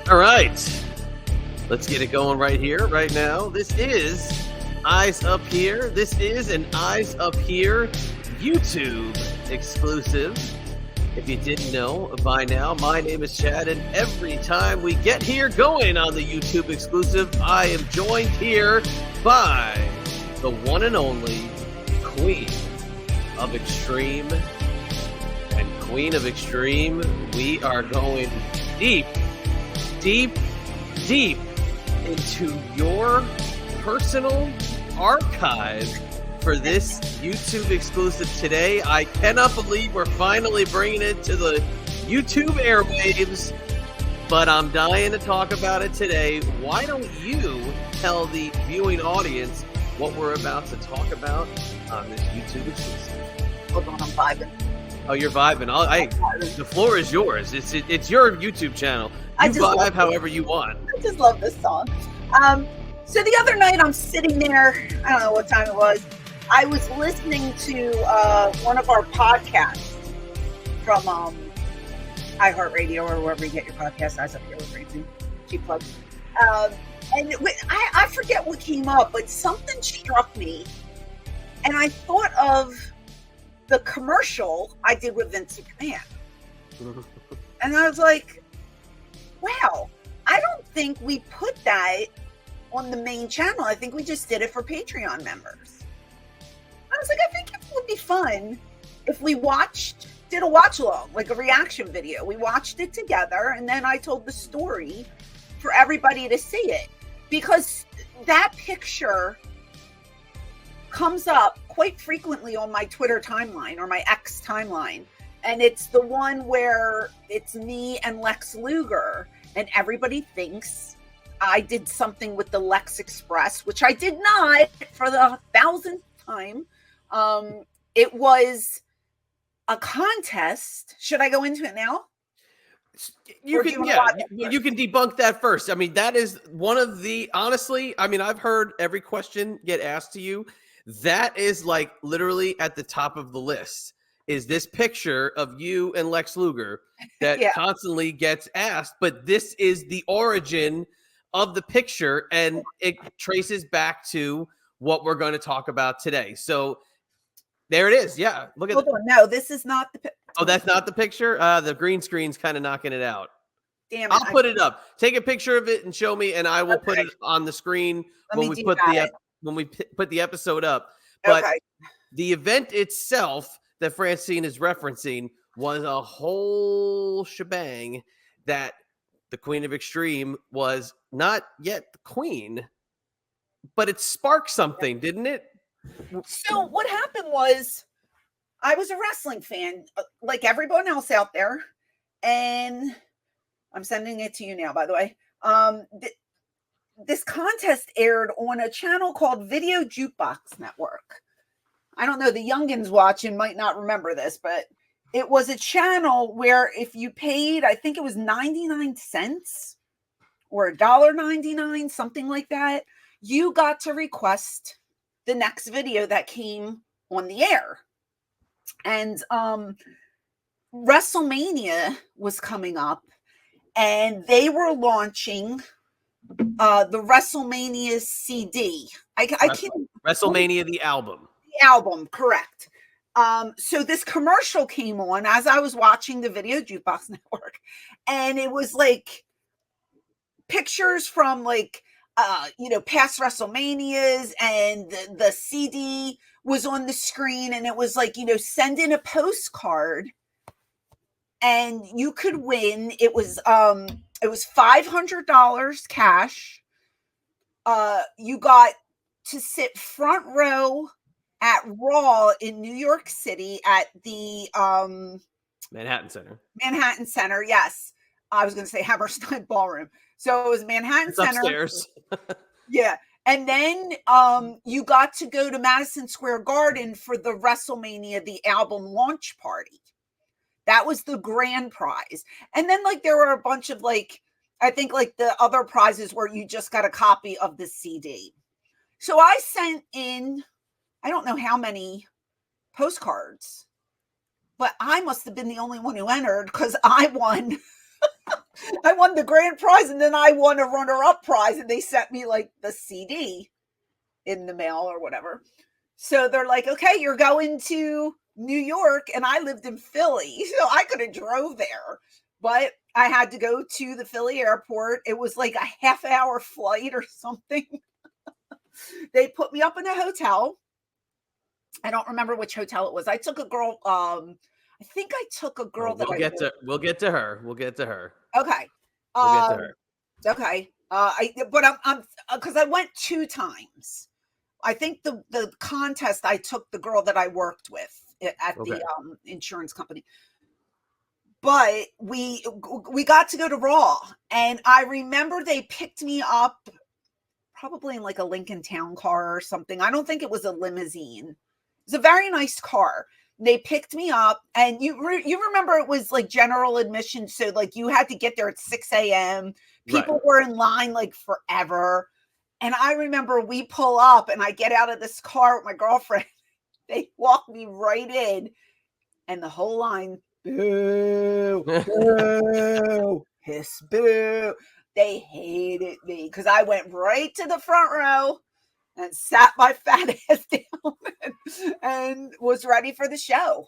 All right, let's get it going right here, right now. This is Eyes Up Here. This is an Eyes Up Here YouTube exclusive. If you didn't know by now, my name is Chad, and every time we get here going on the YouTube exclusive, I am joined here by the one and only Queen of Extreme. And Queen of Extreme, we are going deep into your personal archive for this YouTube exclusive today. I cannot believe we're finally bringing it to the YouTube airwaves, but I'm dying to talk about it today. Why don't you tell the viewing audience what we're about to talk about on this YouTube exclusive? Hold on, I'm vibing. Oh, you're vibing. The floor is yours. It's your YouTube channel. You vibe however you want. I just love this song. So the other night I'm sitting there, I don't know what time it was. I was listening to one of our podcasts from iHeartRadio or wherever you get your podcast. Eyes Up Here with Francine. Cheap plug. And I forget what came up, but something struck me. And I thought of the commercial I did with Vince McMahon. And I was like, wow, I don't think we put that on the main channel. I think we just did it for Patreon members. I was like, I think it would be fun if we did a watch along, like a reaction video. We watched it together, and then I told the story for everybody to see it. Because that picture comes up quite frequently on my Twitter timeline or my X timeline. And it's the one where it's me and Lex Luger, and everybody thinks I did something with the Lex Express, which I did not, for the 1,000th time. It was a contest. Should I go into it now? You can debunk that first. I mean, that is one of the, honestly, I mean, I've heard every question get asked to you. That is like literally at the top of the list. Is this picture of you and Lex Luger that constantly gets asked, but this is the origin of the picture, and it traces back to what we're going to talk about today. So there it is. Yeah, look at. Hold on, no, this is not the. Oh, that's not the picture. The green screen's kind of knocking it out. Damn it! I'll put it up. Take a picture of it and show me, and I will put it on the screen when we put the episode up. But the event itself that Francine is referencing was a whole shebang that the Queen of Extreme was not yet the queen, but it sparked something, didn't it? So what happened was I was a wrestling fan like everyone else out there, and I'm sending it to you now, by the way. This contest aired on a channel called Video Jukebox Network. I don't know, the youngins watching might not remember this, but it was a channel where if you paid, I think it was 99 cents or $1.99, something like that, you got to request the next video that came on the air. And WrestleMania was coming up, and they were launching the WrestleMania CD. WrestleMania, the album. The album, correct. So this commercial came on as I was watching the Video Jukebox Network, and it was like pictures from like past WrestleManias, and the CD was on the screen, and it was like, send in a postcard and you could win. It was $500 cash. You got to sit front row at Raw in New York City at the Manhattan Center. Manhattan Center, yes. I was going to say Hammerstein Ballroom. So it was Manhattan Center. Upstairs. Yeah. And then you got to go to Madison Square Garden for the WrestleMania, the album launch party. That was the grand prize. And then like there were a bunch of like, I think like the other prizes where you just got a copy of the CD. So I sent in, I don't know how many postcards, but I must have been the only one who entered because I won I won the grand prize, and then I won a runner-up prize, and they sent me like the CD in the mail or whatever. So they're like, okay, you're going to New York, and I lived in Philly, so I could have drove there, but I had to go to the Philly airport. It was like a half-hour flight or something. They put me up in a hotel. I don't remember which hotel it was. I took a girl. I think I took a girl we'll get to her. We'll get to her. Okay. We'll get to her. Okay. I'm because I went 2 times. I think the contest I took the girl that I worked with at the insurance company. But we got to go to Raw, and I remember they picked me up probably in like a Lincoln Town car or something. I don't think it was a limousine. It's a very nice car. They picked me up, and you remember it was like general admission. So like you had to get there at 6 a.m. People were in line like forever. And I remember we pull up, and I get out of this car with my girlfriend. They walk me right in, and the whole line, boo, boo, hiss, boo. They hated me because I went right to the front row and sat my fat ass down and was ready for the show.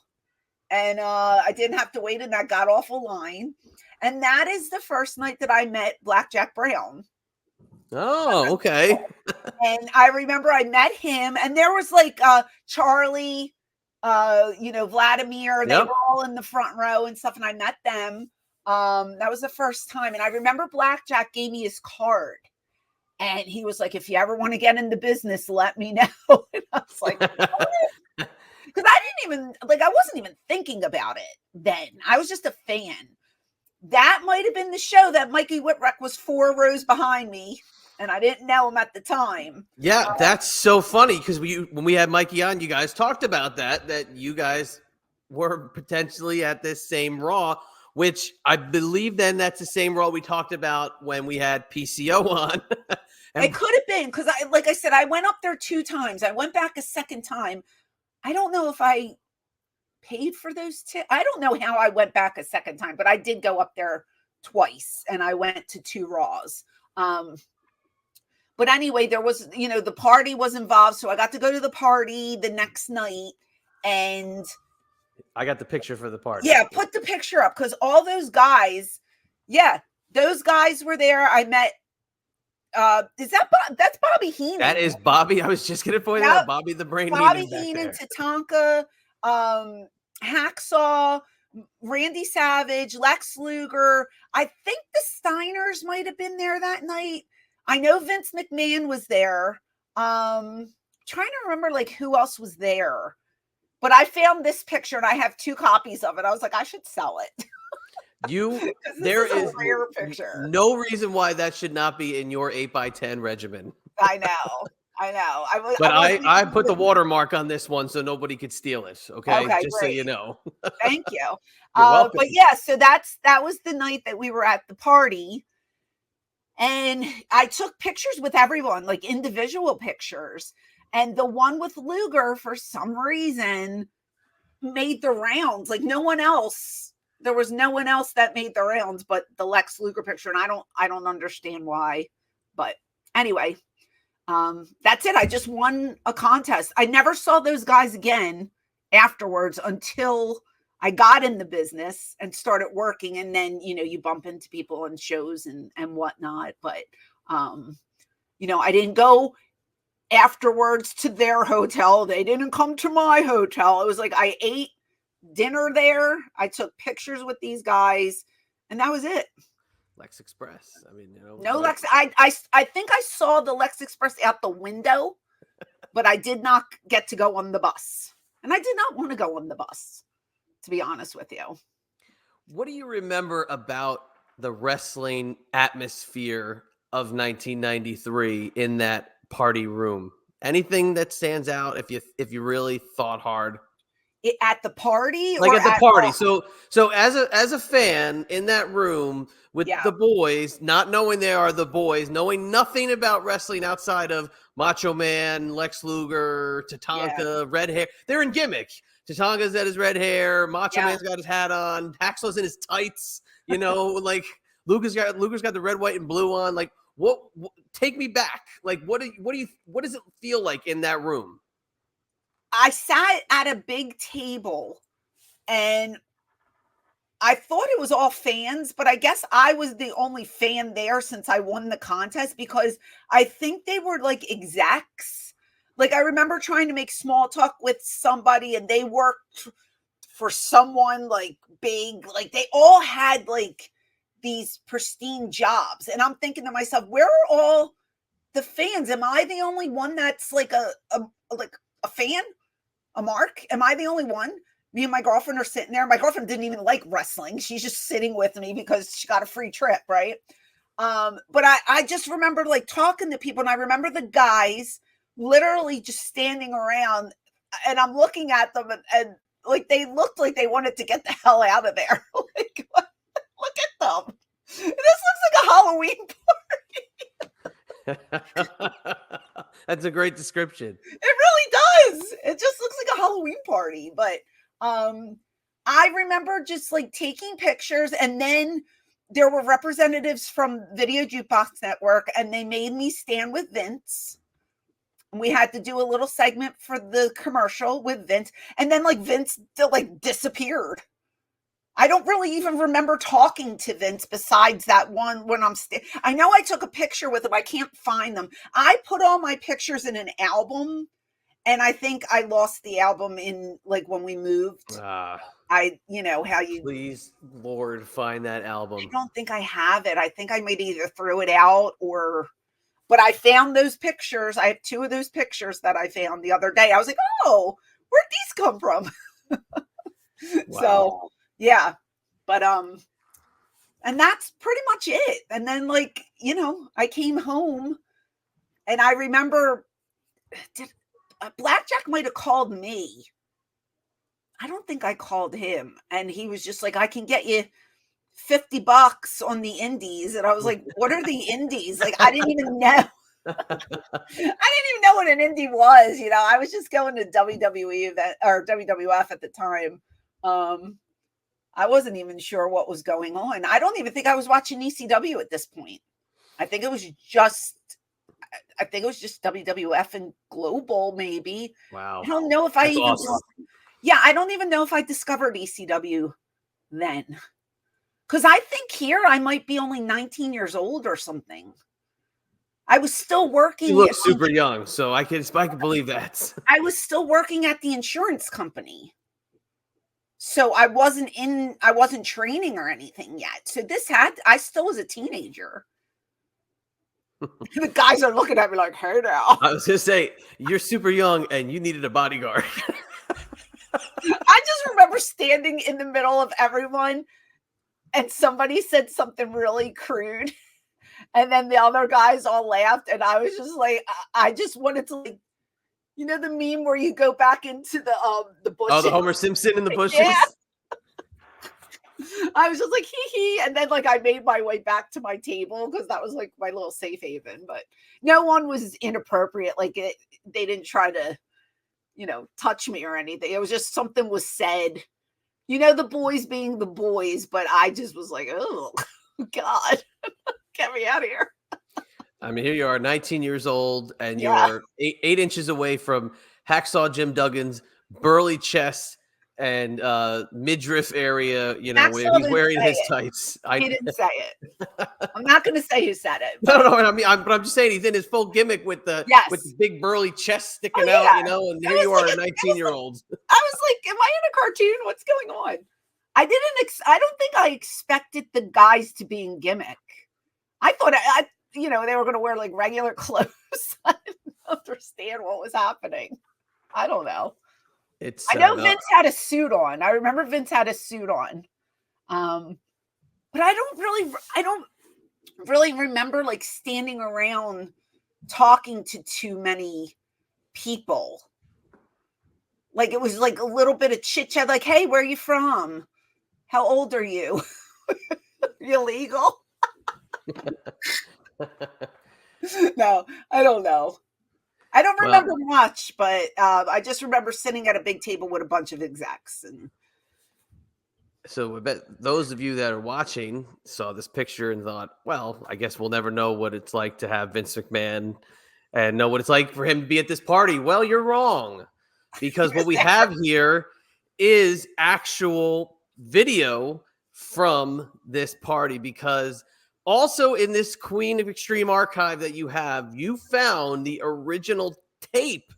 And I didn't have to wait, and I got off a line. And that is the first night that I met Blackjack Brown. Oh, okay. And I remember I met him, and there was like Charlie, Vladimir. They were all in the front row and stuff, and I met them. That was the first time. And I remember Blackjack gave me his card. And he was like, if you ever want to get in the business, let me know. And I was like, because I wasn't even thinking about it then. I was just a fan. That might have been the show that Mikey Whipwreck was 4 rows behind me, and I didn't know him at the time. Yeah, that's so funny because when we had Mikey on, you guys talked about that you guys were potentially at this same Raw, which I believe then that's the same Raw we talked about when we had PCO on. It could have been because like I said, I went up there 2 times. I went back a second time. I don't know if I paid for those I don't know how I went back a second time, but I did go up there twice, and I went to 2 Raws. But anyway, there was, the party was involved, so I got to go to the party the next night, and I got the picture for the party. Yeah, put the picture up because all those guys, those guys were there. I met. That's Bobby Heenan? That is Bobby. I was just gonna point out Bobby the Brain. Bobby Heenan, Tatanka, Hacksaw, Randy Savage, Lex Luger. I think the Steiners might have been there that night. I know Vince McMahon was there. Trying to remember like who else was there. But I found this picture, and I have 2 copies of it. I was like, I should sell it. There is a rare picture. No reason why that should not be in your 8x10 regimen. I know. But I put the watermark on this one so nobody could steal it. Okay, just great. So you know. Thank you. But yeah, so that was the night that we were at the party, and I took pictures with everyone, like individual pictures. And the one with Luger, for some reason, made the rounds. Like no one else. There was no one else that made the rounds, but the Lex Luger picture, and I don't understand why. But anyway, that's it. I just won a contest. I never saw those guys again afterwards until I got in the business and started working. And then, you bump into people on shows and whatnot. But, I didn't go afterwards to their hotel. They didn't come to my hotel. It was like I ate dinner there. I took pictures with these guys, and that was it. Lex Express. I mean, no Lex. I think I saw the Lex Express out the window, but I did not get to go on the bus, and I did not want to go on the bus, to be honest with you. What do you remember about the wrestling atmosphere of 1993 in that party room? Anything that stands out if you really thought hard? At the party, like at the party. So as a fan in that room with the boys, not knowing they are the boys, knowing nothing about wrestling outside of Macho Man, Lex Luger, Tatanka, red hair. They're in gimmick. Tatanka's got his red hair. Macho Man's got his hat on. Hacksaw's in his tights. Like Luger's got the red, white, and blue on. Like, what take me back. Like, what does it feel like in that room? I sat at a big table and I thought it was all fans, but I guess I was the only fan there since I won the contest, because I think they were like execs. Like, I remember trying to make small talk with somebody and they worked for someone like big. Like, they all had like these pristine jobs. And I'm thinking to myself, where are all the fans? Am I the only one that's like a fan? A mark? Am I the only one? Me and my girlfriend are sitting there. My girlfriend didn't even like wrestling. She's just sitting with me because she got a free trip, right? But I just remember like talking to people, and I remember the guys literally just standing around, and I'm looking at them, and like they looked like they wanted to get the hell out of there. Like, look at them. This looks like a Halloween party. That's a great description. It really does. It just looks like a Halloween party. But I remember just like taking pictures, and then there were representatives from Video Jukebox Network, and they made me stand with Vince. We had to do a little segment for the commercial with Vince, and then like Vince like disappeared. I don't really even remember talking to Vince besides that one when I know I took a picture with him. I can't find them. I put all my pictures in an album, and I think I lost the album in like when we moved. Please, Lord, find that album. I don't think I have it. I think I might either throw it out but I found those pictures. I have 2 of those pictures that I found the other day. I was like, oh, where'd these come from? Wow. So yeah, but and that's pretty much it. And then like, I came home, and I remember Blackjack might have called me. I don't think I called him, and he was just like, I can get you $50 on the indies. And I was like, what are the indies? Like, I didn't even know. I didn't even know what an indie was. I was just going to WWE event or WWF at the time. I wasn't even sure what was going on. I don't even think I was watching ECW at this point. I think it was just WWF and Global, maybe. Wow. I don't know if I even awesome. Yeah, I don't even know if I discovered ECW then. Because I think here I might be only 19 years old or something. I was still working. You look super young, so I can believe that. I was still working at the insurance company. So I wasn't training or anything yet. So I still was a teenager. The guys are looking at me like, hey now. I was going to say, you're super young and you needed a bodyguard. I just remember standing in the middle of everyone, and somebody said something really crude, and then the other guys all laughed, and I was just like, I just wanted to, like, the meme where you go back into the bushes. Oh, the Homer Simpson in the bushes? Yeah. I was just like, hee, and then like I made my way back to my table because that was like my little safe haven, but no one was inappropriate. Like they didn't try to, touch me or anything. It was just something was said, the boys being the boys, but I just was like, oh God, get me out of here. I mean, here you are, 19 years old, and you're 8 inches away from Hacksaw Jim Duggan's burly chest and midriff area, where he's wearing his tights. He didn't say it. I'm not going to say who said it. But... No, I mean, but I'm just saying he's in his full gimmick with the big burly chest sticking out, and here you are, a 19-year-old. I was like, am I in a cartoon? What's going on? I don't think I expected the guys to be in gimmick. I thought they were going to wear like regular clothes. I didn't understand what was happening. I don't know. I know Vince had a suit on. I remember Vince had a suit on. But I don't really remember like standing around talking to too many people. Like it was like a little bit of chit chat, like, hey, where are you from? How old are you? You legal? No, I don't know. I don't remember much, but I just remember sitting at a big table with a bunch of execs. And So I bet those of you that are watching saw this picture and thought, well, I guess we'll never know what it's like to have Vince McMahon and know what it's like for him to be at this party. Well, you're wrong, because what we have here is actual video from this party, because also in this Queen of Extreme archive that you have, you found the original tape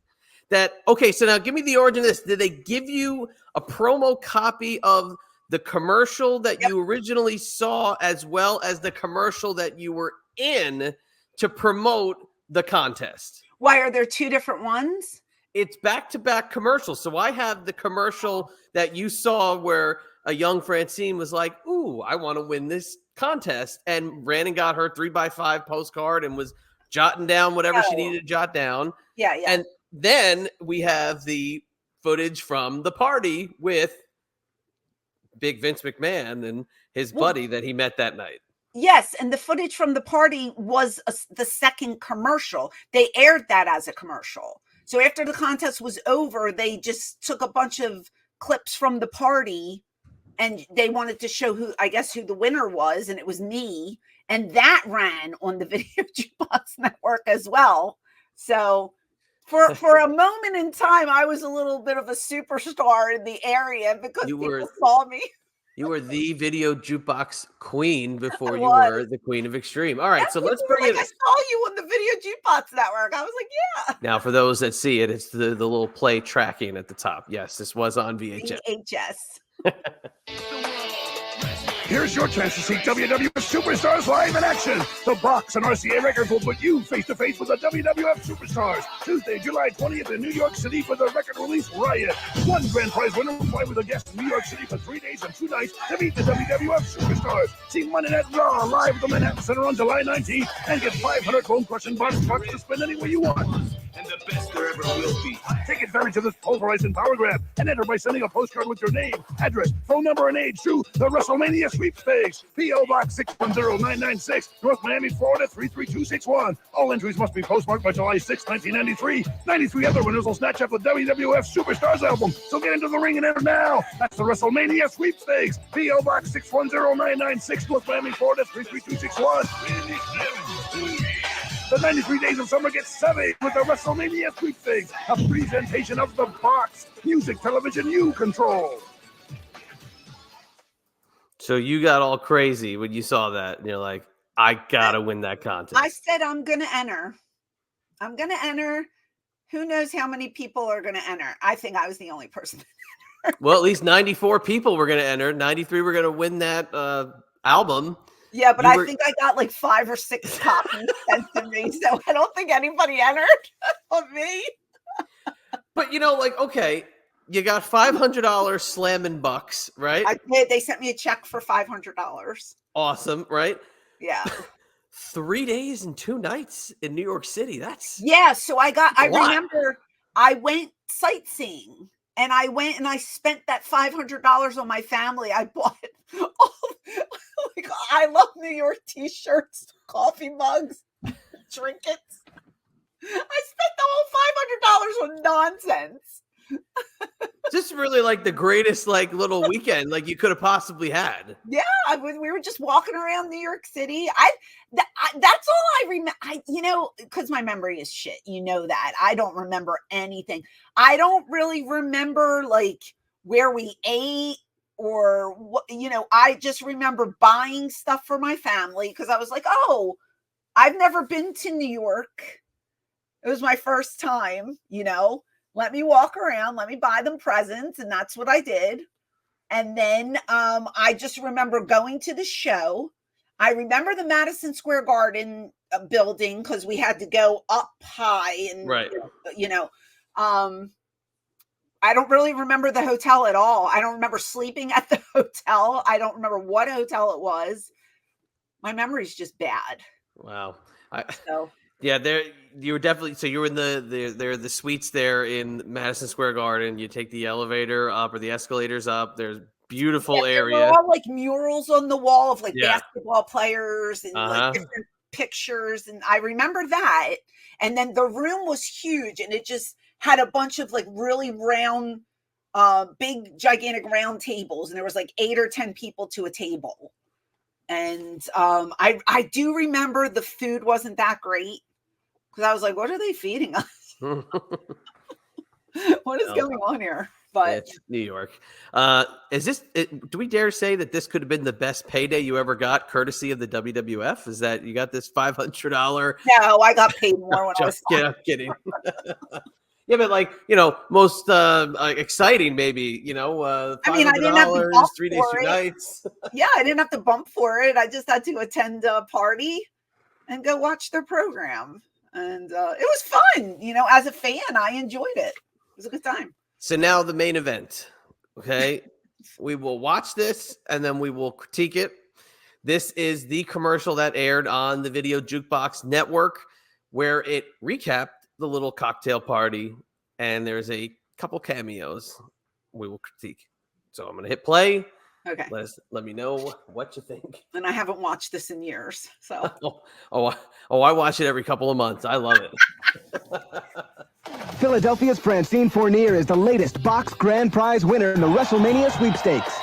that, okay, so now give me the origin of this. Did they give you a promo copy of the commercial that you originally saw, as well as the commercial that you were in to promote the contest? Why are there two different ones? It's back-to-back commercials. So I have the commercial that you saw where a young Francine was like, ooh, I want to win this contest, and ran and got her 3x5 postcard and was jotting down whatever she needed to jot down. Yeah. And then we have the footage from the party with Big Vince McMahon and his buddy that he met that night. Yes, and the footage from the party was the second commercial. They aired that as a commercial. So after the contest was over, they just took a bunch of clips from the party, and they wanted to show who the winner was, and it was me. And that ran on the Video Jukebox Network as well. So for a moment in time, I was a little bit of a superstar in the area because people saw me. You were the Video Jukebox Queen before you were the Queen of Extreme. All right, so let's bring it. I saw you on the Video Jukebox Network. I was like, yeah. Now, for those that see it, it's the little play tracking at the top. Yes, this was on VHS. VHS. Here's your chance to see WWF Superstars live in action. The Box and RCA Records will put you face-to-face with the WWF Superstars. Tuesday, July 20th in New York City for the record release Riot. One grand prize winner will fly with a guest in New York City for 3 days and 2 nights to meet the WWF Superstars. See Monday Night Raw live at the Manhattan Center on July 19th and get 500 bone-crushing box trucks to spend any way you want. And the best there ever will be. Take advantage of this pulverizing power grab and enter by sending a postcard with your name, address, phone number, and age to the WrestleMania Sweepstakes. P.O. Box 610996, North Miami, Florida 33261. All entries must be postmarked by July 6, 1993. 93 other winners will snatch up the WWF Superstars album. So get into the ring and enter now. That's the WrestleMania Sweepstakes. P.O. Box 610996, North Miami, Florida 33261. The 93 Days of Summer gets savvy with the WrestleMania Sweepstakes, a presentation of the Box. Music television you control. So you got all crazy when you saw that, and you're like, I gotta win that contest. I said, I'm going to enter. I'm going to enter. Who knows how many people are going to enter? I think I was the only person. Well, at least 94 people were going to enter. 93 were going to win that album. Yeah, but I think I got like 5 or 6 copies sent to me, so I don't think anybody entered on me. But okay, you got $500 slamming bucks, right? I did. They sent me a check for $500. Awesome, right? Yeah. 3 days and 2 nights in New York City. So I remember I went sightseeing. And I went and I spent that $500 on my family. I bought I love New York t-shirts, coffee mugs, trinkets. I spent the whole $500 on nonsense. Just really like the greatest little weekend you could have possibly had. Yeah, we were just walking around New York City. That's all I remember. Because my memory is shit. You know that. I don't remember anything. I don't really remember where we ate or what. I just remember buying stuff for my family because I was like, oh, I've never been to New York. It was my first time. Let me walk around, let me buy them presents. And that's what I did. And then I just remember going to the show. I remember the Madison Square Garden building because we had to go up high. And, right. I don't really remember the hotel at all. I don't remember sleeping at the hotel. I don't remember what hotel it was. My memory's just bad. Wow. Yeah, you were definitely, so you were in the suites there in Madison Square Garden. You take the elevator up or the escalators up. There's beautiful area. There were all murals on the wall of basketball players and different pictures. And I remember that. And then the room was huge and it just had a bunch of really round big, gigantic round tables, and there was like 8 or 10 people to a table. And I do remember the food wasn't that great because I was like, what are they feeding us? What is going on here? But it's New York. Is this? Do we dare say that this could have been the best payday you ever got, courtesy of the WWF? Is that you got this $500? No, I got paid more when I was. I'm kidding. Yeah, but like most exciting, maybe $500, I mean, I didn't have to bump 3 days, 2 nights. Yeah, I didn't have to bump for it. I just had to attend a party and go watch their program, and it was fun. As a fan, I enjoyed it. It was a good time. So now the main event, okay? We will watch this and then we will critique it. This is the commercial that aired on the Video Jukebox Network where it recapped the little cocktail party, and there's a couple cameos we will critique. So I'm going to hit play. Okay. Let me know what you think. And I haven't watched this in years, so. I watch it every couple of months. I love it. Philadelphia's Francine Fournier is the latest box grand prize winner in the WrestleMania sweepstakes.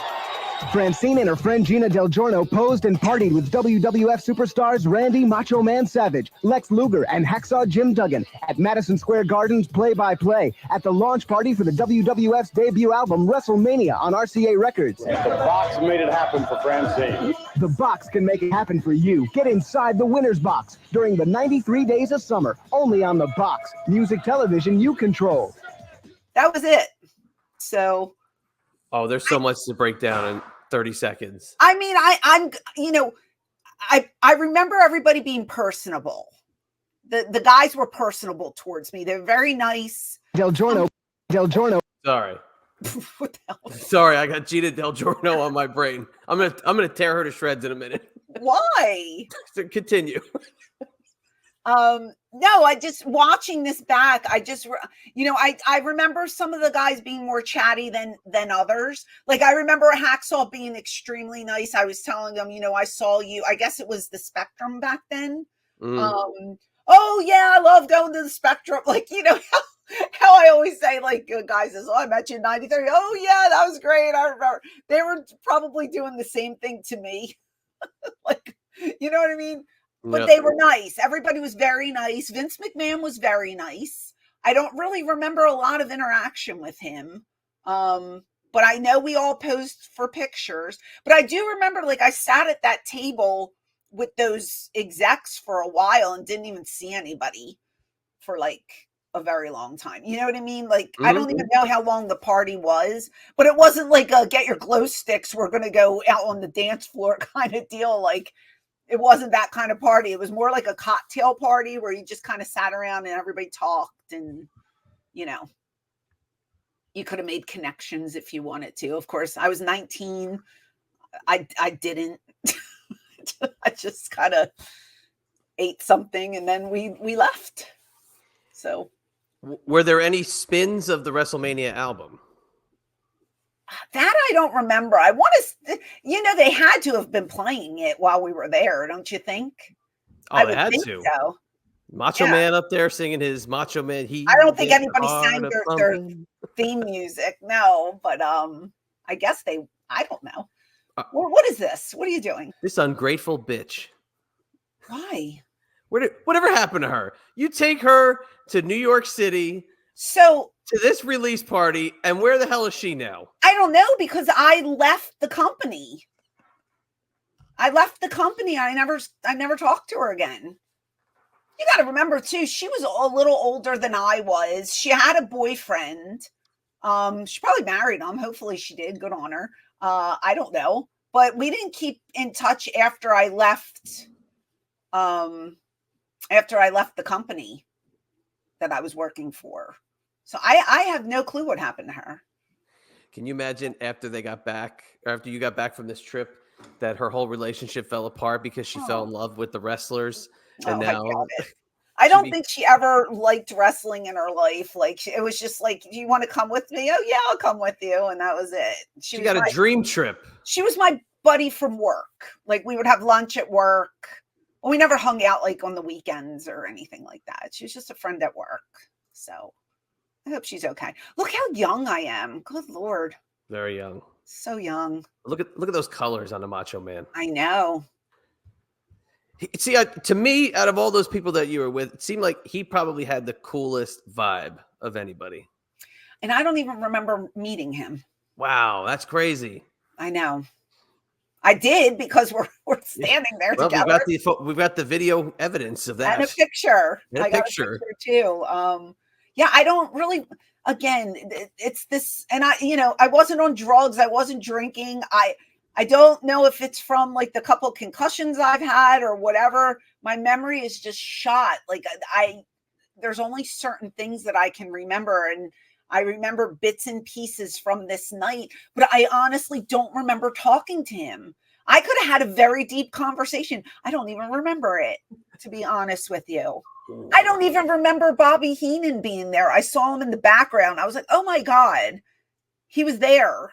Francine and her friend Gina Del Giorno posed and partied with WWF superstars Randy Macho Man Savage, Lex Luger, and Hacksaw Jim Duggan at Madison Square Garden's play-by-play at the launch party for the WWF's debut album WrestleMania on RCA Records. The box made it happen for Francine. The box can make it happen for you. Get inside the winner's box during the 93 days of summer, only on the box. Music television you control. That was it. So. Oh, there's so much to break down in 30 seconds. I mean, I remember everybody being personable. The guys were personable towards me. They're very nice. Del Giorno. Sorry. What the hell? Sorry, I got Gina Del Giorno on my brain. I'm gonna tear her to shreds in a minute. Why? So continue. No, I just watching this back. I remember some of the guys being more chatty than others. Like I remember Hacksaw being extremely nice. I was telling them, I saw you. I guess it was the Spectrum back then. Oh yeah, I love going to the Spectrum. Like how I always say, like guys says, I met you in '93. Oh yeah, that was great. I remember they were probably doing the same thing to me. Like, you know what I mean? But They were nice. Everybody was very nice. Vince McMahon was very nice. I don't really remember a lot of interaction with him. But I know we all posed for pictures. But I do remember, like, I sat at that table with those execs for a while and didn't even see anybody for, like, a very long time. You know what I mean? Like, I don't even know how long the party was. But it wasn't like a get your glow sticks, we're going to go out on the dance floor kind of deal. Like, it wasn't that kind of party. It was more like a cocktail party where you just kind of sat around and everybody talked and, you could have made connections if you wanted to. Of course, I was 19. I didn't. I just kind of ate something and then we left. So. Were there any spins of the WrestleMania album? That I don't remember. I want to, they had to have been playing it while we were there, don't you think? Oh, they had to. So. Macho Man up there singing his Macho Man. I don't think anybody sang their theme music. No, but I guess I don't know. What is this? What are you doing? This ungrateful bitch. Why? Whatever happened to her? You take her to New York City. So to this release party, and where the hell is she now? I don't know, because I left the company. I never talked to her again. You got to remember too, she was a little older than I was. She had a boyfriend. She probably married him. Hopefully she did. Good on her. I don't know, but we didn't keep in touch after I left. After I left the company that I was working for. So I have no clue what happened to her. Can you imagine after you got back from this trip that her whole relationship fell apart because she fell in love with the wrestlers? And now I don't think she ever liked wrestling in her life. Like, it was just like, do you want to come with me? Oh yeah, I'll come with you. And that was it. She got a dream trip. She was my buddy from work. Like, we would have lunch at work. We never hung out like on the weekends or anything like that. She was just a friend at work. So I hope she's okay. Look how young I am. Good Lord. Very young. So young. Look at those colors on the Macho Man. I know. See, to me, out of all those people that you were with, it seemed like he probably had the coolest vibe of anybody. And I don't even remember meeting him. Wow, that's crazy. I know. I did because we're standing there together. We've got the video evidence of that. And a picture. I got a picture too. Yeah, I don't really. Again, it's this, and I wasn't on drugs. I wasn't drinking. I don't know if it's from like the couple concussions I've had or whatever. My memory is just shot. Like there's only certain things that I can remember, and I remember bits and pieces from this night, but I honestly don't remember talking to him. I could have had a very deep conversation. I don't even remember it, to be honest with you. I don't even remember Bobby Heenan being there. I saw him in the background. I was like, oh my God, he was there.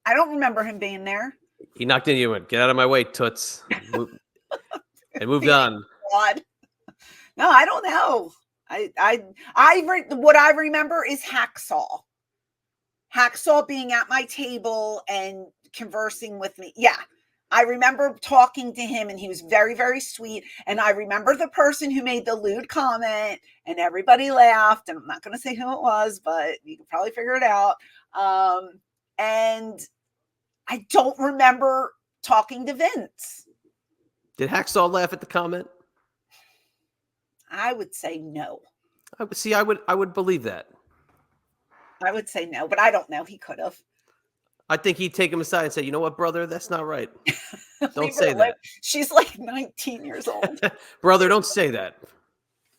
I don't remember him being there. He knocked into you and went, "Get out of my way, toots," and moved on. God. No, I don't know. What I remember is Hacksaw being at my table and conversing with me. Yeah. I remember talking to him and he was very, very sweet. And I remember the person who made the lewd comment and everybody laughed. And I'm not going to say who it was, but you can probably figure it out. And I don't remember talking to Vince. Did Hacksaw laugh at the comment? I would say no. I would believe that. I would say no, but I don't know. He could have. I think he'd take him aside and say, "You know what, brother? That's not right. Don't say that." She's like 19 years old. Brother, don't say that.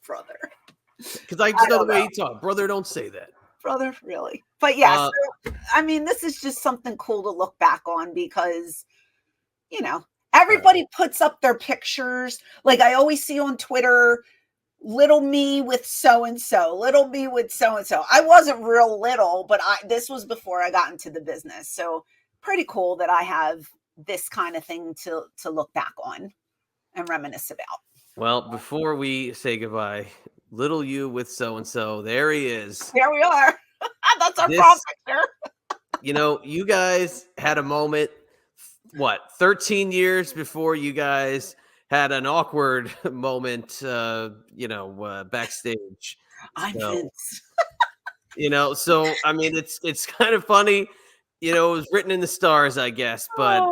Brother. Because I just know the way he talks. Brother, don't say that. Brother, really? But yeah, so, I mean, this is just something cool to look back on because, everybody puts up their pictures. Like I always see on Twitter, little me with so-and-so, little me with so-and-so. I wasn't real little, but this was before I got into the business. So pretty cool that I have this kind of thing to look back on and reminisce about. Well, before we say goodbye, little you with so-and-so, there he is. There we are. That's our prom picture. You guys had a moment, 13 years before you guys had an awkward moment, backstage. I'm Vince. So I mean, it's kind of funny. It was written in the stars, I guess. But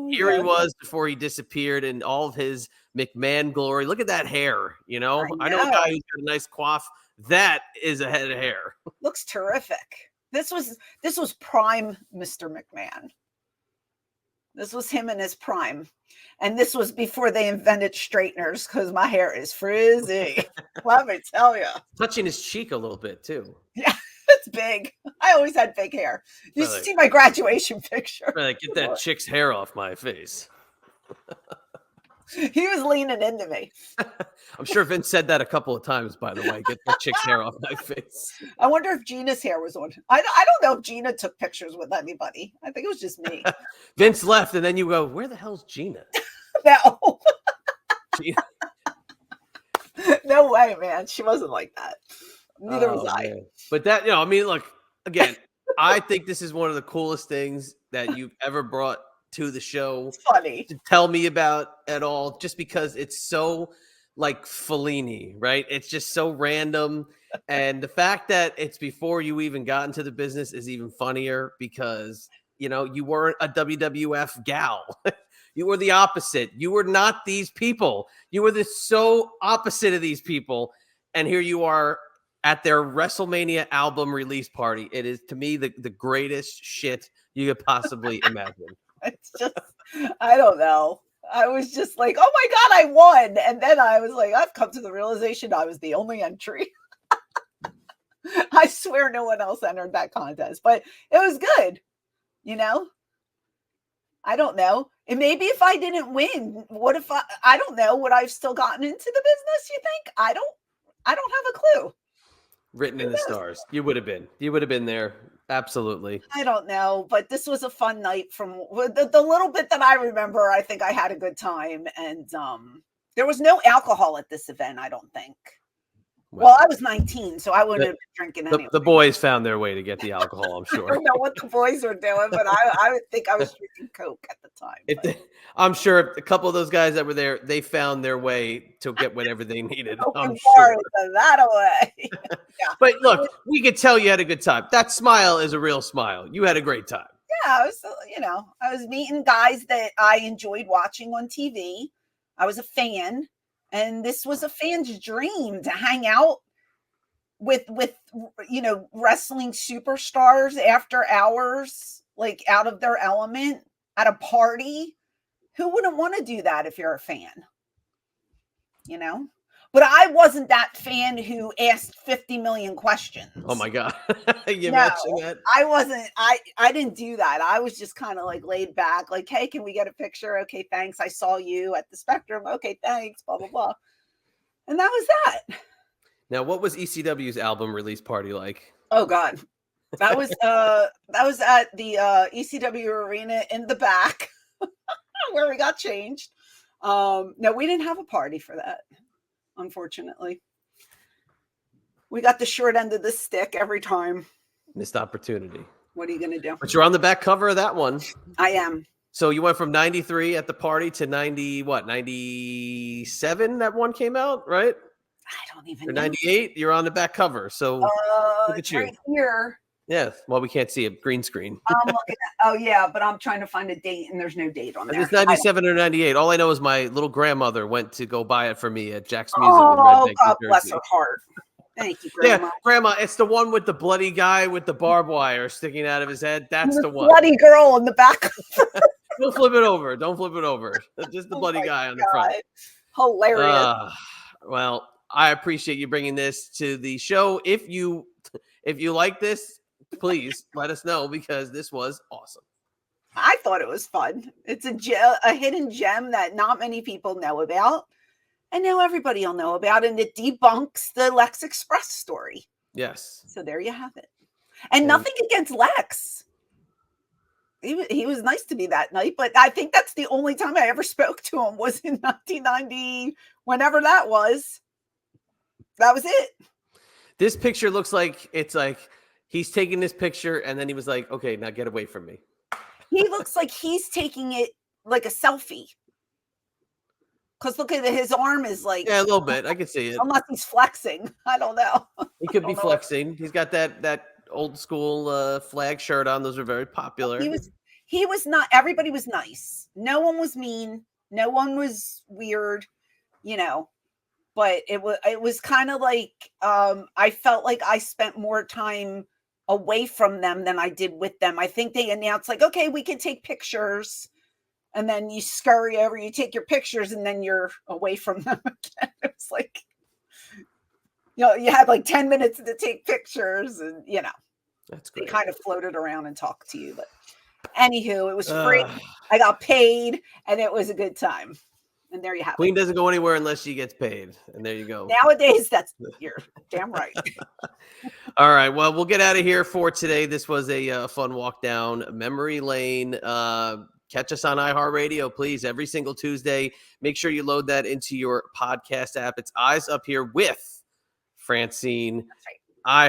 here he was before he disappeared in all of his McMahon glory. Look at that hair. I know a guy who's got a nice coif. That is a head of hair. Looks terrific. This was prime Mr. McMahon. This was him in his prime. And this was before they invented straighteners because my hair is frizzy. Let me tell you. Touching his cheek a little bit, too. Yeah, it's big. I always had big hair. You should see my graduation picture. Get that chick's hair off my face. He was leaning into me. I'm sure Vince said that a couple of times, by the way. Get that chick's hair off my face. I wonder if Gina's hair was on. I don't know if Gina took pictures with anybody. I think it was just me. Vince left, and then you go, "Where the hell's Gina?" No. No way, man. She wasn't like that. Neither was I. Man. But that, look, again, I think this is one of the coolest things that you've ever brought to the show. It's funny to tell me about at all, just because it's so like Fellini, right? It's just so random. And the fact that it's before you even got into the business is even funnier because, you weren't a WWF gal. You were the opposite. You were not these people. You were so opposite of these people. And here you are at their WrestleMania album release party. It is, to me, the greatest shit you could possibly imagine. It's just, I don't know. I was just like, oh my God, I won. And then I was like, I've come to the realization I was the only entry. I swear no one else entered that contest, but it was good. I don't know. And maybe if I didn't win, what if I don't know, would I have still gotten into the business? You think? I don't have a clue. Written in the stars. You would have been there. Absolutely. I don't know, but this was a fun night from the little bit that I remember. I think I had a good time, and there was no alcohol at this event. I don't think. Well, I was 19, so I wouldn't have been drinking anyway. The boys found their way to get the alcohol, I'm I sure. don't know what the boys were doing, but I would think I was drinking Coke at the time. I'm sure a couple of those guys that were there, they found their way to get whatever they needed. I'm sure. sure. That away. Yeah. But look, we could tell you had a good time. That smile is a real smile. You had a great time. Yeah, I was meeting guys that I enjoyed watching on TV. I was a fan, and this was a fan's dream to hang out with wrestling superstars after hours, like out of their element at a party. Who wouldn't want to do that if you're a fan? But I wasn't that fan who asked 50 million questions. Oh my God. You mentioned that? I wasn't. I didn't do that. I was just kind of like laid back, like, hey, can we get a picture? Okay, thanks. I saw you at the Spectrum. Okay, thanks, blah, blah, blah. And that was that. Now, what was ECW's album release party like? Oh God. That was at the ECW arena in the back where we got changed. No, we didn't have a party for that. Unfortunately, we got the short end of the stick every time. Missed opportunity. What are you going to do? But you're on the back cover of that one. I am. So you went from 93 at the party to 97 that one came out, right? I don't even or know. 98, you're on the back cover. So look at you. Right here. Yes. Well, we can't see a green screen. I'm looking at, oh yeah, but I'm trying to find a date and there's no date on there. It's 97 or 98. All I know is my little grandmother went to go buy it for me at Jack's Music in Red Bank, God New bless Jersey. her heart. Thank you, Grandma. Yeah, Grandma, it's the one with the bloody guy with the barbed wire sticking out of his head. That's the one. Bloody girl in the back. Don't flip it over. Don't flip it over. Just the bloody guy on the front. Hilarious. Well, I appreciate you bringing this to the show. If you like this, please let us know because this was awesome. I thought it was fun. It's a hidden gem that not many people know about. And now everybody will know about it. And it debunks the Lex Express story. Yes. So there you have it. And nothing against Lex. He was nice to me that night, but I think that's the only time I ever spoke to him was in 1990, whenever that was. That was it. This picture looks like it's like he's taking this picture and then he was like, okay, now get away from me. He looks like he's taking it like a selfie. Because look at it, his arm is like. Yeah, a little bit. I can see it. Unless he's flexing. I don't know. He could be flexing. He's got that old school flag shirt on. Those are very popular. He was not, everybody was nice. No one was mean. No one was weird, but it was kind of like, I felt like I spent more time away from them than I did with them. I think they announced like, okay, we can take pictures. And then you scurry over, you take your pictures, and then you're away from them again. It's like, you had like 10 minutes to take pictures, and that's great. They kind of floated around and talked to you. But anywho, it was free. I got paid, and it was a good time. And there you have it. Queen doesn't go anywhere unless she gets paid. And there you go. Nowadays, you're damn right. All right. Well, we'll get out of here for today. This was a fun walk down memory lane. Catch us on iHeartRadio, please, every single Tuesday. Make sure you load that into your podcast app. It's Eyes Up Here with Francine. That's right.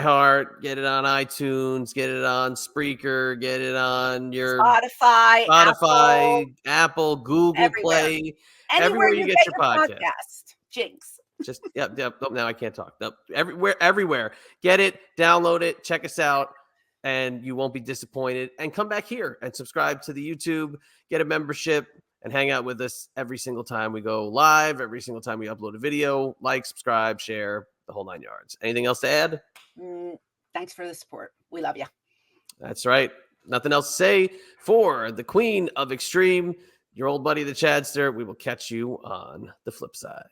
iHeart, get it on iTunes, get it on Spreaker, get it on your Spotify, Apple, Google everywhere. Play, Anywhere you get your podcast. Jinx. Just yep. Nope, now I can't talk. Nope. Everywhere. Get it, download it, check us out, and you won't be disappointed. And come back here and subscribe to the YouTube, get a membership, and hang out with us every single time we go live, every single time we upload a video. Like, subscribe, share, the whole 9 yards. Anything else to add? Thanks for the support. We love you. That's right. Nothing else to say for the Queen of Extreme, your old buddy, the Chadster. We will catch you on the flip side.